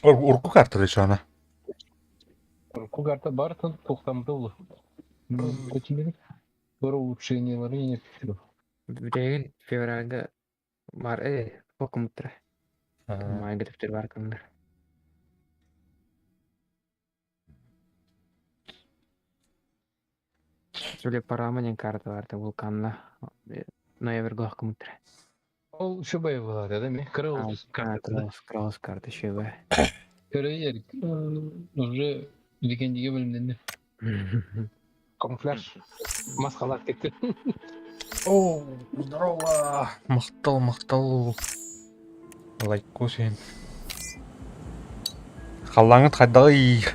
Урку карта еще она. Карта Бартон тоқтамды Почему улучшениялары не fikrim. Бирегин февральда бар окумуттара. Май гриптер бар кымдар. Сүле параманен карта барда вулканна ноябрьга окумуттара. Ол шыбай болады, да, мен Краус карта. Краус карта шебе. Көрейер, уже викендиге бөлімденді. Камуфляж, маскалар кетті. О, здорово. Мақтал. Лайко сен. Халлаңыт қайдағы.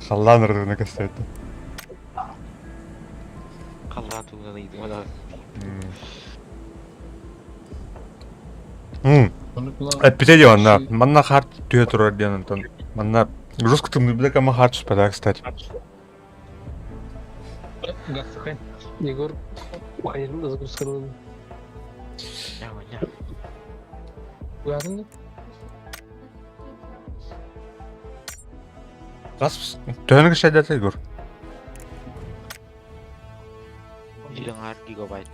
Халлан ұрдығына көстеді. Қалған туғаны еді мада. Эпитеди манна хард түйе тұрар дейін. Манна жестко тымды білек ама хард түспеді, кстати. Гастықен, Егор, қайырын ызғырсқырылды. Яңа. Уядың да? Қас түйенің шәдеті, Егор. Жидан гигабайт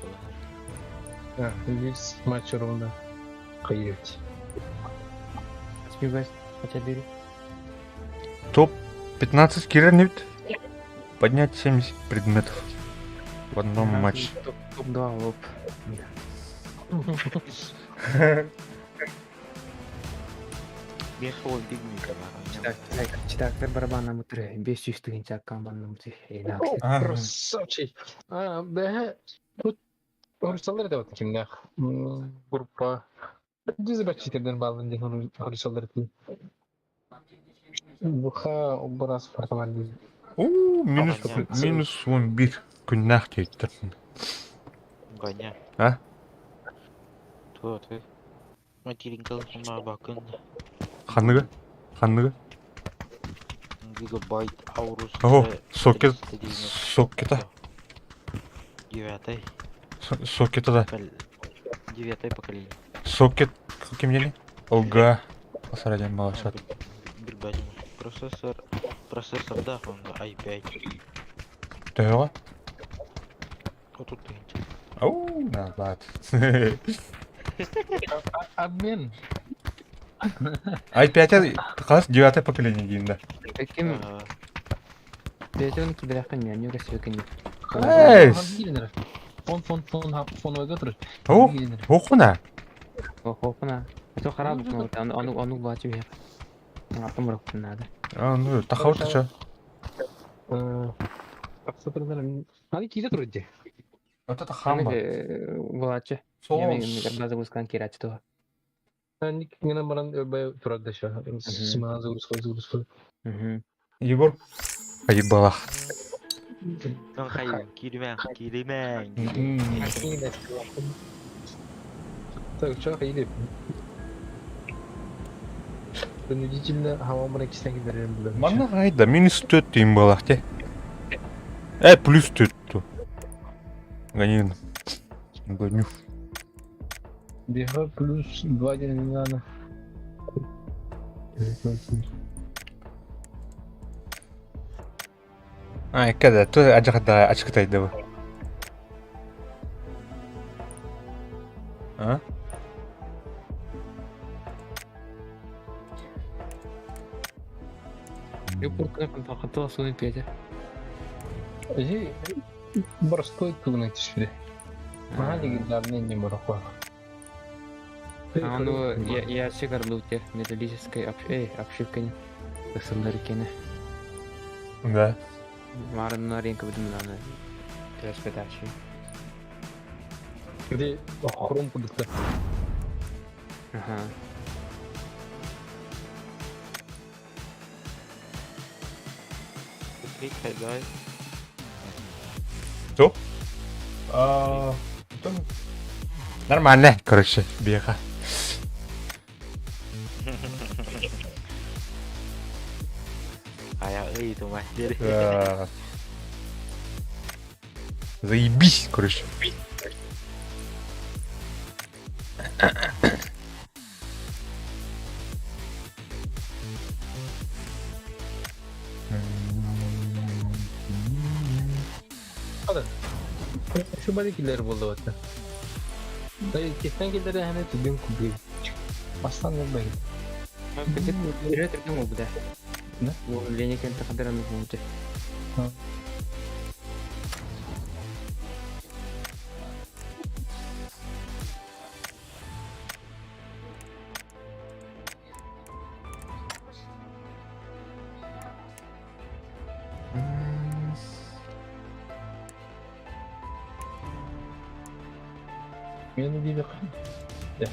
болар. Весь матч ровно қайырды. Спибайс, хотя бери. Топ 15 кирер не бит. Поднять 70 предметов в одном матче. Топ-2 лоп. Мен сол дегмейді бар. Читактар барабанна мутре. 500 тыгын чаккан банна мутре. Красавчик. Бәһә, тут орысалар да вот кимгә. Группа. Düz бәчетердән балын дигән орысалар ди. Буха образ фаркалар ди. Минус 11 күннәк кейттер. Гоня. А? Тут. Материнкал сама бакын. Ханныгы. Гигабайт аурус. Ого, сокета. 9-й. Сокета да. 9-й поколение. Сокет кем дени? Ога. Асараден балашат. Bir bacım. Prosesör da onda i5. Тәйға? Отут deyince. Ау, назад. Обмен. i5 қас 9 поколение дейін да. Ким Бетон киберахтан я не ресвекени. Фон ойга тұр. Ау, оқуна. Хопна. Это хараб, ону бачу я. Аттым бұрып надо. Ну, тахауты чо. Али кейде тұр өте? Вот это хамба. Бачу. Я мегар загрузкан кирачы то. Ник генә баран бай тұрады ша. Сма загрузка. Егор. Поебалах. Lan hayır, girmem. Так, что hayır. Принудительно хавамына кисен кидерем билем. Мана қайда, минус 4 дейін балақ те. Плюс 4 ту. Ганин. Гоню. Биха плюс 2 деген аны. Кәді, то ажақта ачқытайды ба. Eu por que não falta a sua limpeza? Эжи простой тугны тишпире. Мага дегенлерне не морохва. Оно я сигарну те металлической обшивкой. Кысылдары кені. Да. Марынна ренка будем надо. Распятачи. Где хром продукта. Ага. Guys. Что? Нормально, короче, бега. А я иду, мастер. Заебись, короче. şu barikiler buldu hatta. Dayı kesten geldi hani tüdüm kubi. Aslan yapmayın. Bikin biri terkam mau budak. Nah? Mau belinya kan terkadang mau budak. Beni bir bakın. Ya,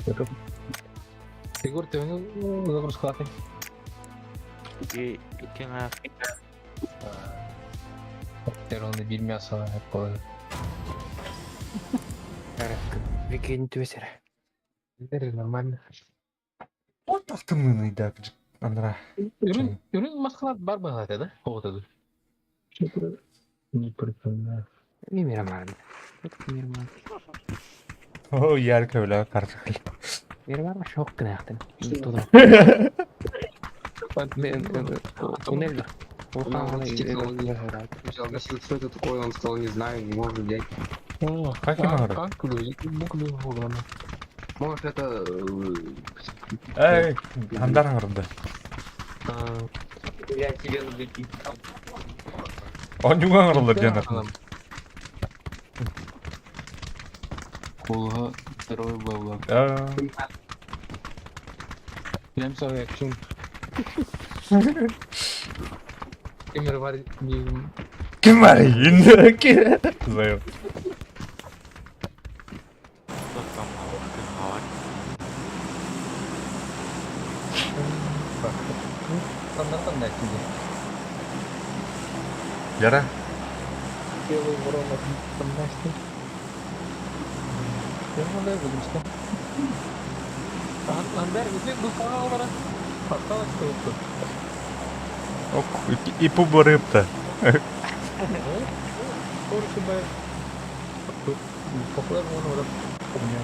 betul. Sigur tuh ini udah terus kelatih. iki ngap. Teronu bilmiyorsa hep kolay. Bikin itu sih. Dari normal. Вот автомобильный, да, Андра. Ürün maskalar var mı zaten da? O da. Не прикольно. Ini merah mana? Merah mana? О, ярко, бля, картофель. Merah mana? Şok kena yaktan. Itu dah. Туннель. Что это такое, он сказал, не знаю, не может взять. О, Как я могу? Как ключ? Ключ в Может это... Эй, Андар аңырды. Я тебе запретил. Он juga аңырылды, жанат. Қолға второй баулар. Прям со экшн. Кемер var diyeyim. Kim var yine? Kim? Заял. Tốt công hậu cứ hỏi. Bak. Sanırım ne şimdi? Jara. Белый ворона фантастик. Я могу это что? Андер, где был канал? Осталось что-то. Ok, ipu beripta. Короче, бы... Похоже, он уже помню.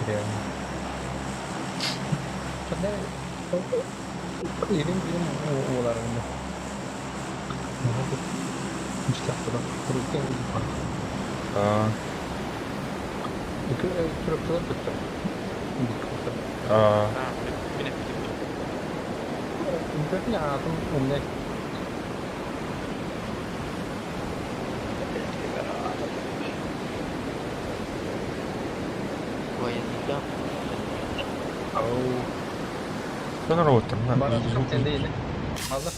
Реально. Иrim oğlarında. İşte burada. Kurulken bir var. Kırıkçılar tuttu. Ini atom umne. Quay anh đi đó. Sonra oturma. Bana sen değil. Allah.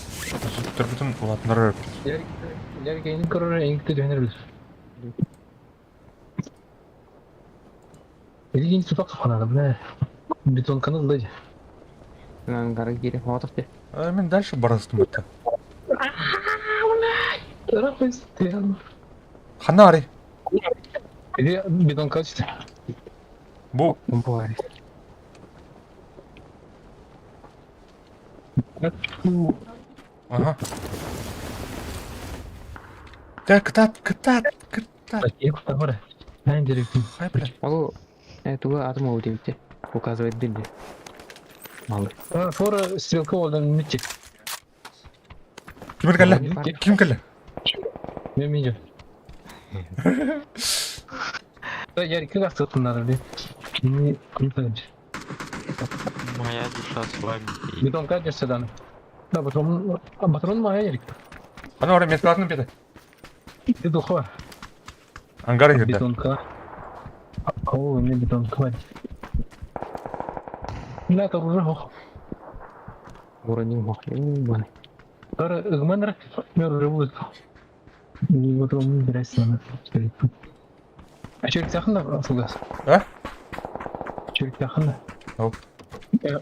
Züttür bütün ulatları öp. İleri gelin kararı enkte dönebilir. İlginç tutak kanalı ne? Beton kanaldaydı. Nggak kiri motor deh. Мен дальше барастым это. Tarafız. Хана ари. Jadi beton kaçtı. Bu Kumpul. ага. Да, ketat. Lagi aku tahu dah. Nah jadi Хай, бля. Aku itu gua atau mau dia cek. Указывает диль. Мало. sonra стрелка oldan mütçe. Kim geldi? Kim geldi? Ben miyim? Я как bunlar öyle. Ini kurtarıcı. Моя душа с вами. Beton kaç yaşadan? Da patron mu ayar? Hana oraya metkatını pede. Bir doku var. Angara girdi. Beton ka. Oo ne beton ka var. Ne kadar ruh. Уровень мох. Mana? Sonra ıgmanır. Ne ruh. Ini patron biraz sana. Çelik yakında Fulgaz. Ha? Çelik yakında. Hop.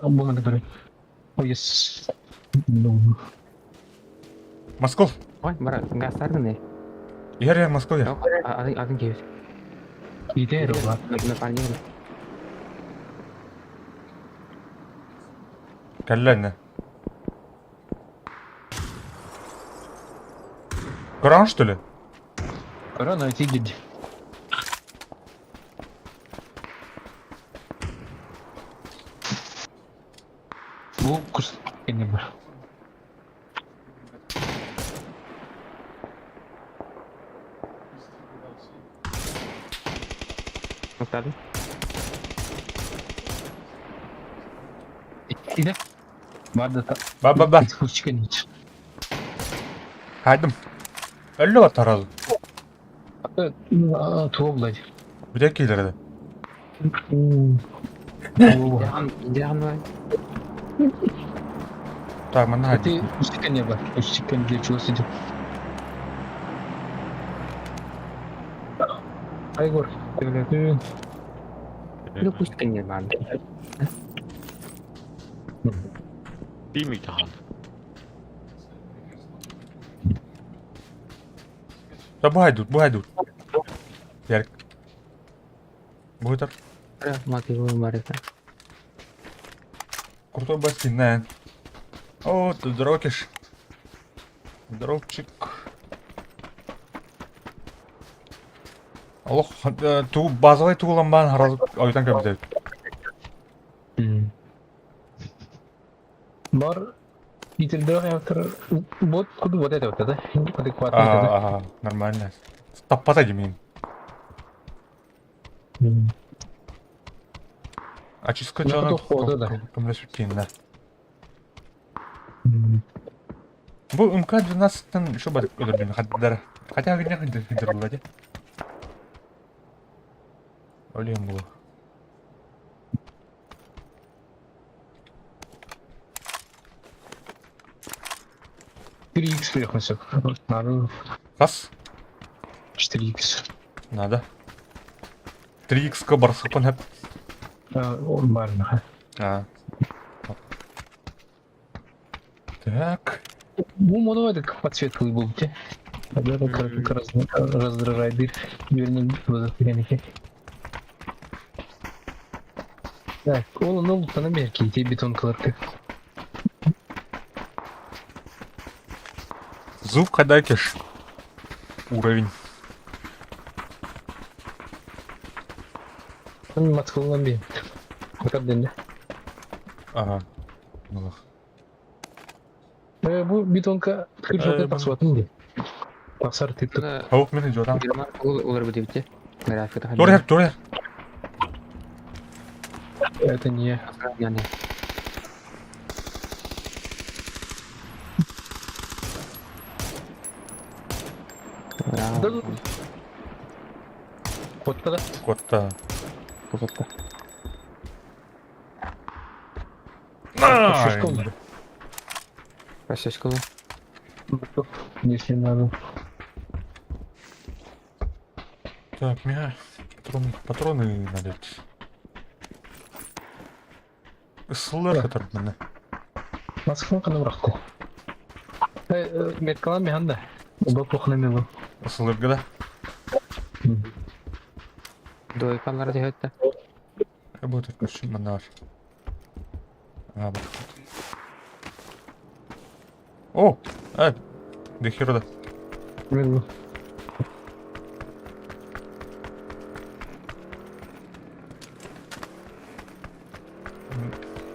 Bu mana böyle. Oh yes. Москов. Ой, бара, nggak start nih. Я Москов ya. Yok, adın kayıp. Gider o var. Depannya udah. Kalla ne? Kur'an что ли? Пора найти гид. Muhtadın. İde. Vardı da. Ba. Hiç çıkın hiç. Haydım. Öldü var tarazı. Tuğ bulaydı. Bir de ileride. Jahan var. Tamam, hadi. Hadi üç çıkın ya bak. Üç çıkın diye çoğu sıcak. Aygor. Öyle. Lu pusing ya man. Bir mi daha? Ya bu haydut. Yer. Bu tar. Ada mati gua mereka. Крутой бассейн, да. О, ты дрокиш. Дропчик. Аллах, ту базовый туланбан харазы ойдан көбүдө. Бар. Ителдер hayatır. Bot kudu bot это вот это. Адекватно это. Ага, нормально. Таппата демейм. Очистка Ну, жана потом хода, да. кымда сүттейін, да. Бұл МК-12-тен шо бар өлірден қаддары. Хотя гіне қаддар болады. Өлейін бұл. 4х приехался. Надо Қас? 4х. Надо. 3х-ка барсықпын әп. Он барна. Так. Bu modu var da подсветка был те. Когда как раз раздражает дыр. Вернее, вот это. Так, ол ну тана мерки, те бетон кылырды. Зуб кадакиш. Уровень. Он маткылынан бе. Как денде. Ага. Ну. Bu бетонка кыржоққа тасыватын де. Тасар типтік. Ada Хауық мені жодан. Jerman ular bu dibte. Grafik tadi. Дорер. Это не... Yani. Да. Котта да. Котта. Kupatda. Шишком. Пашешка. Если надо. Так, меня патроны надо. Слэр который мене. Маскын қаны бұраққы. Меткалан механда. Бұл тоқына мелі. Слэрга да. Doi kamera di hotte. Работает короче манар. Вот. О, до хера да. Мелі.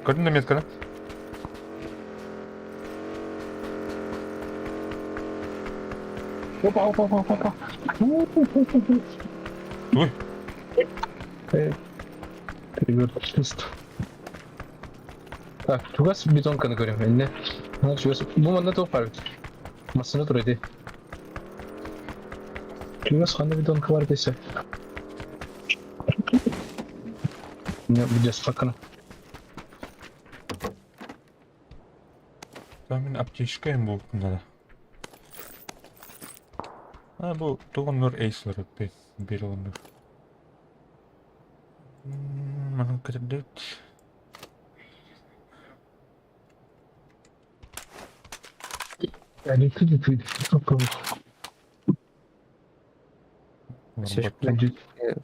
Координатная метка, да? Опа. Ой, Перевертышты. Так, тугас бетонканы көрем. Эне. Бұл манда тоқ бар. Масыны тұр еді. Тугас қанда бетонка бар десе. Не, бүдес қақына. там мен аптечка им был надо. Бұл туған нұр эйслер өтпей. Берілі нұр. Мұның кірдет. Әлі күді.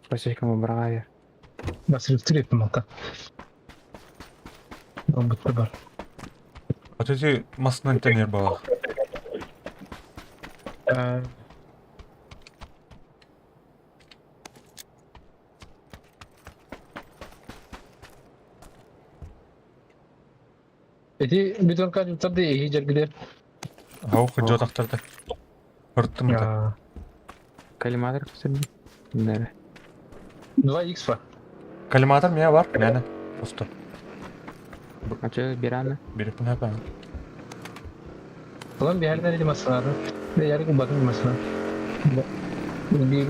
Пашешка мабрага. Басырып түрепті малта. Он бұтты бар. Вот эти масынан тенер бала. Эти бетонка жұттарды егі жергілер. Хауық жотақтарды. Ұрттым да. Коллиматор кысырды. Нere? 2x var. Коллиматор меня бар, меня. Просто. А че бираме? Беріп не yapayım. Ulan bir yerden elim asılardı. Bir yerde bakın mesela. Bir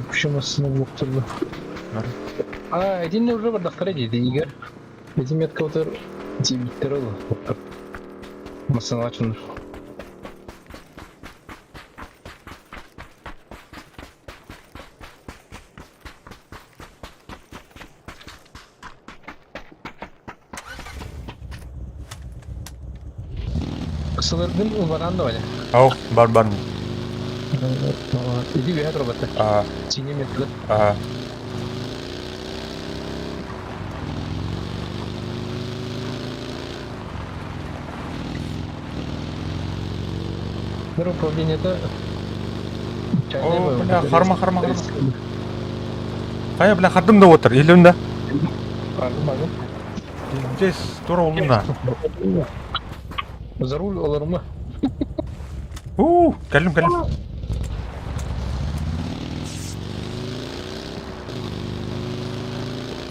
okşamasını muhtemelen. Aa, edinle orada var dakikara girdi Igor. Bizim yatka otur. Bitter oldu. Masana açılır. Sınırdın umaran da öyle. Ау, бар. İdi bir her robotı. А, Çiğne metli. а. Bir управлениеда О, бля, харма. Қая, бля, қардым да отыр, елімді. Bakın. Здесь тура олында. За руль olur mu? Кәлім.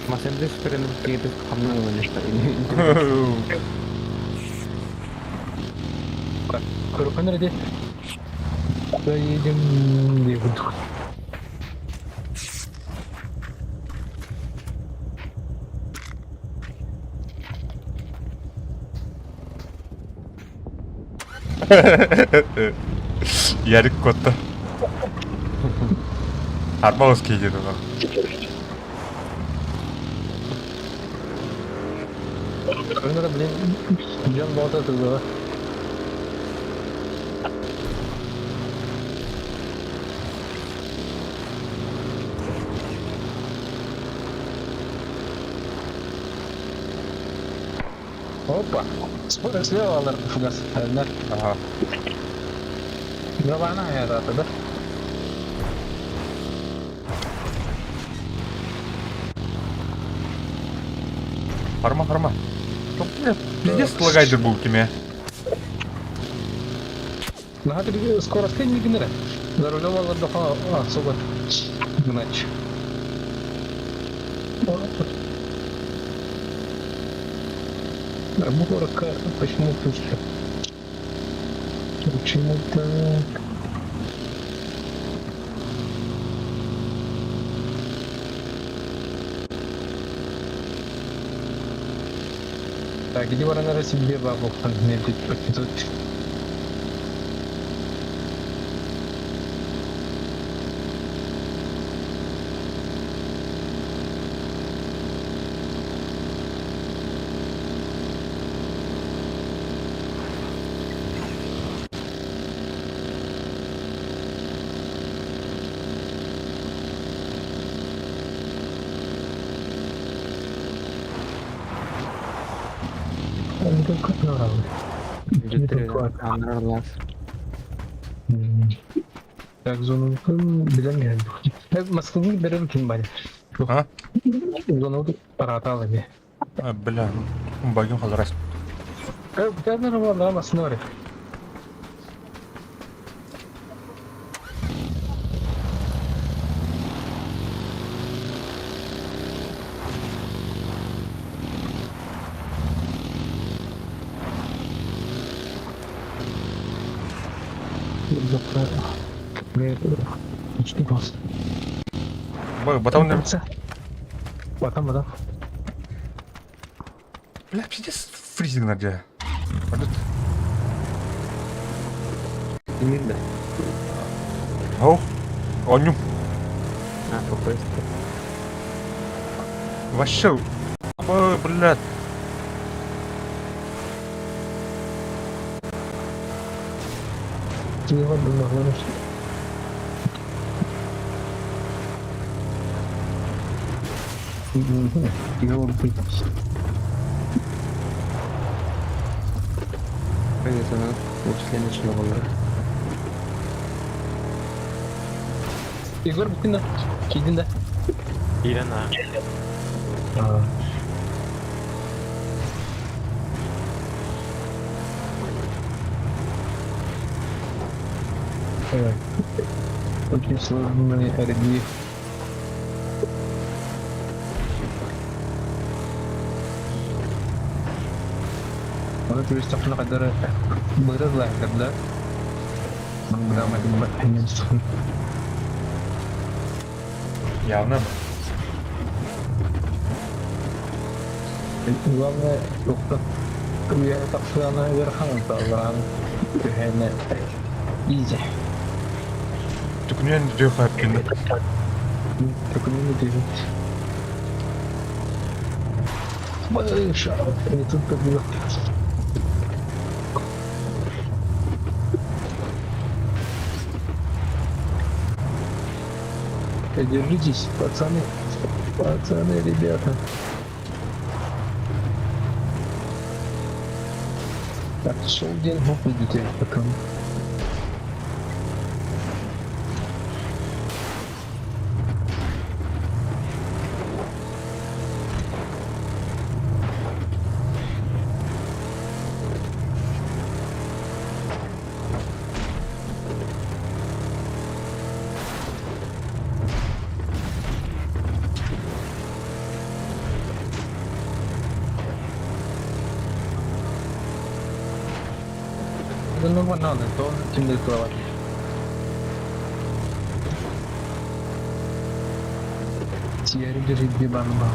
Mercedes keren gitu kamu wanita ini. Kuyruk nerede? Yedim diye bulduk. Ярик котта. Арба өз кейдеді ғой. Önüne bile can bağda atıldı. Hoppa. Spor слева alır fugaz. Eller. Ага. Gravana ya da. Харма. Пиздец лагайдер был у тебя. Надо скорость не генера. За рулем алır daha особо. Гнач. Мурка, почему пусто? Почему так? Так, иди вора на себе бабу, не тут. Так, зону bilemiyorum. Hep maskını verirken bari. А? Zonu paratalı bir. Бля, багим хазарас. Bir tane var daha maskını var. Батон не... Батам. Бля, пиздец фризинг надо. Ini dah. Ау, онюм. Ah, fokus. Вообще, блядь. Его было. Böyle sana uçlarını çıkıyorlar. Igor bitti de. Kedin de. Irana. Evet. Очень сложные RD. Кристопна кадары бырыла когда манграма хинен сын. Явно. Главное, только я так что она верхом талран. Тюхене изи. Только не дёх хаппин. Только не двигать. Быша, не тут побил. Держитесь, пацаны. Пацаны, ребята. Так, шел день, ну, идите потом. Это нормально, то темный кровать. Тиари держит бибанба.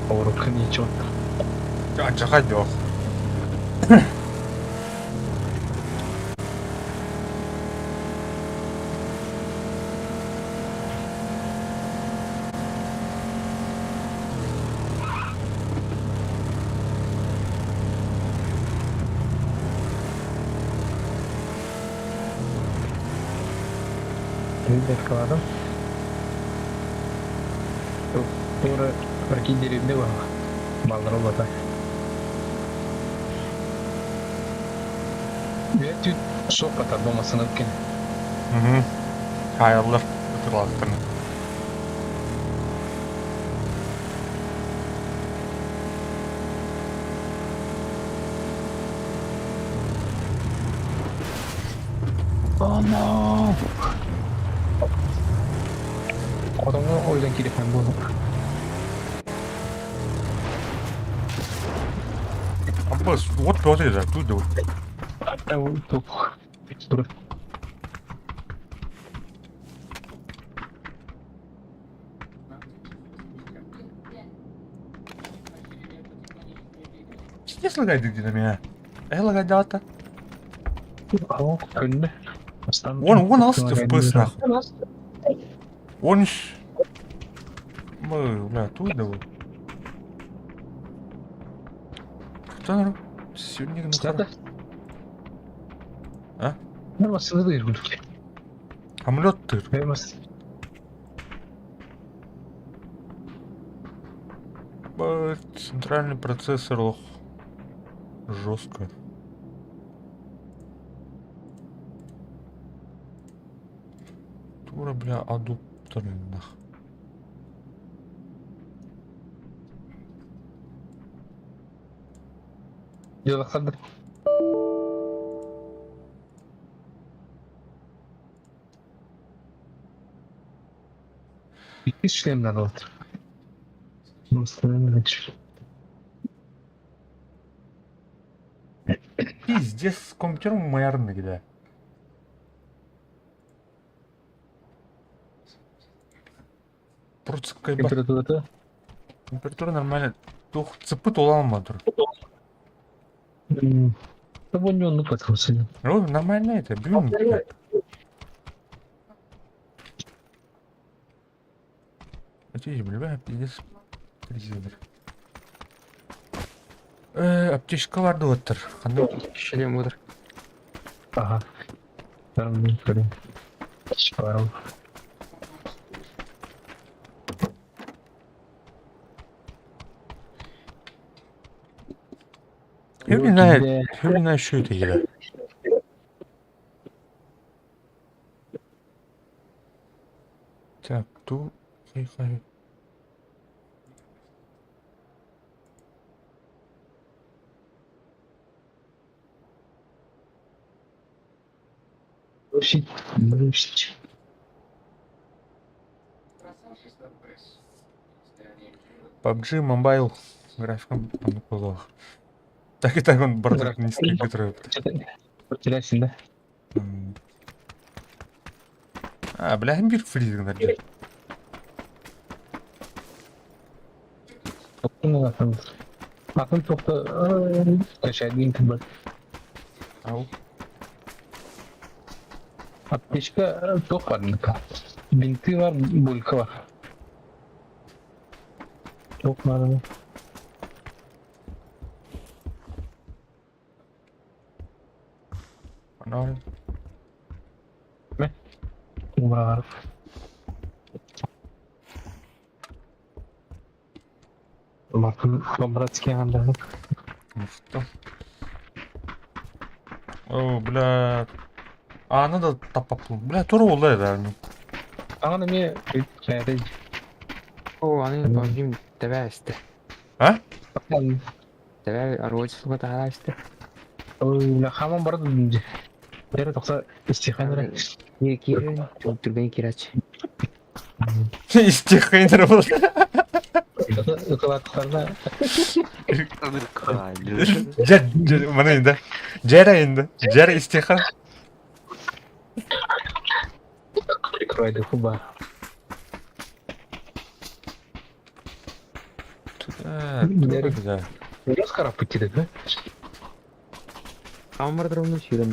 Урок ничего. А чахать дёх. Ребят, кладу. Тура прокидерinde var. Ballar olata. Ve tüt sohbet adlamasını ken. Угу. Hayırlı. Hatırlattın. Oh no. Adamı oydan girip hem bunu. Abbas, вот смотри, да, тут да вот. Топ. Dur. Сидишь лагать где на меня? Лагать. Ama önüne. Вон алсты в ПС нахуй. Он ж... Мы, бля, тут да вот. Кто народ? Сегодня на Zaten. Ha? Nasıl değil bu? Омлет ты. Vermez. Центральный процессор лох. Жестко. Тура, бля, адуптер нах. Yola kadar. İki işlemler oldu. Nasıl öğrenmiş? Пиздец, с компьютером майорный, да. Просто кайба. Температурada. Температура нормальная. Тух, цепы туламадыр. Tabii onu katılsın. Ну, нормально это, блин. Эти, бля, пиздец. Резинер. Аптечкаларды отыр. Қандай? Шлем отыр. Aha. Ben bunu göreyim. Çıkaralım. Я не знаю, что это еда. Так, ту... Хай. Бросить. Бросить. PUBG Mobile графиком плохо. Так и так он бардак низкий битрейт. Потеряйся, да? А, бля, бир фризинг надо. Akın çok da aşağı değil ki bak. Ау. Ateşka çok var nıka. Binti var, bulka var. Çok var mı? Ноль. Var. Bakın, братские anda. Ну что? О, бля. А, надо тапапу. Бля, тура олай да. Ана мне это О, аны PUBG тәбә исте. А? Тәбә арочысыга таа исте. ой, хамам барды динде. Дәре токса истиханара. Не кире, түргән кирач. Истихайнер был. Ыкылаттарына Mana endi. Jara endi. Jara istihqa. прикройды хуба. Да. Biraz karap bitti de. Камбардыр уну ширем.